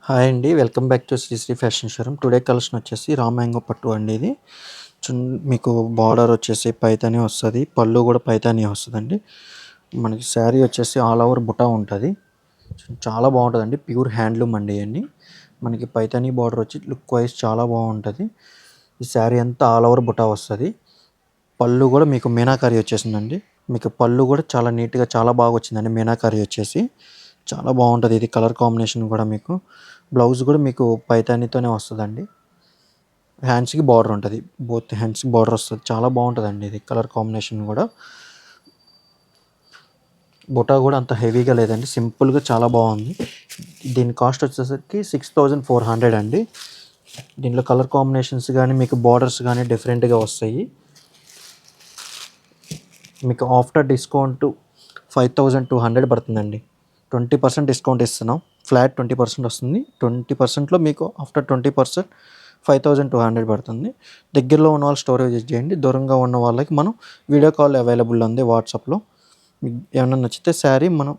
Hi అండి. Welcome back to Shri fashion showroom. Today collection వచ్చేసి రా మ్యాంగో పట్టు అండి ఇది. మీకు బార్డర్ వచ్చేసి పైతాని వస్తది. పళ్ళు కూడా పైతాని వస్తదండి. మనకి శారీ వచ్చేసి ఆల్ ఓవర్ బుటా ఉంటది. చాలా బాగుంటదండి. ప్యూర్ హ్యాండ్లూమ్ అండి ఇయన్నీ. మనకి పైతాని బార్డర్ వచ్చి లుక్ వైస్ చాలా బాగుంటది. ఈ శారీ అంతా ఆల్ ఓవర్ బుటా వస్తది. పళ్ళు కూడా మీకు మీనాకరీ వచ్చేసిందండి. మీకు పళ్ళు కూడా చాలా నీట్‌గా చాలా బాగా వచ్చిందండి. మీనాకరీ వచ్చేసి చాలా బాగుంటది. ఇది కలర్ కాంబినేషన్ కూడా మీకు బ్లౌజ్ కూడా మీకు పైతానితోనే వస్తదండి. హ్యాండ్స్‌కి బార్డర్ ఉంటది. బోత్ హ్యాండ్స్‌కి బార్డర్ వస్తది. చాలా బాగుంటదండి ఇది కలర్ కాంబినేషన్ కూడా. బుటా కూడా అంత హెవీగా లేదండి. సింపుల్‌గా చాలా బాగుంది. దీని కాస్ట్ వచ్చేసరికి 6400 అండి. దీంట్లో కలర్ కాంబినేషన్స్ గానీ, మీకు బార్డర్స్ గానీ డిఫరెంట్‌గా వస్తాయి. మీకు ఆఫ్టర్ డిస్కౌంట్ 5200 పడుతుందండి. 20% డిస్కౌంట్ ఇస్తున్నాం. ఫ్లాట్ 20% వస్తుంది. 20%లో మీకు ఆఫ్టర్ 20% 5200 పడుతుంది. దగ్గరలో ఉన్న వాళ్ళు స్టోర్ విజిట్ చేయండి. దూరంగా ఉన్న వాళ్ళకి మనం వీడియో కాల్ అవైలబుల్ ఉంది వాట్సాప్‌లో. మీకు ఏమన్నా నచ్చితే శారీ మనం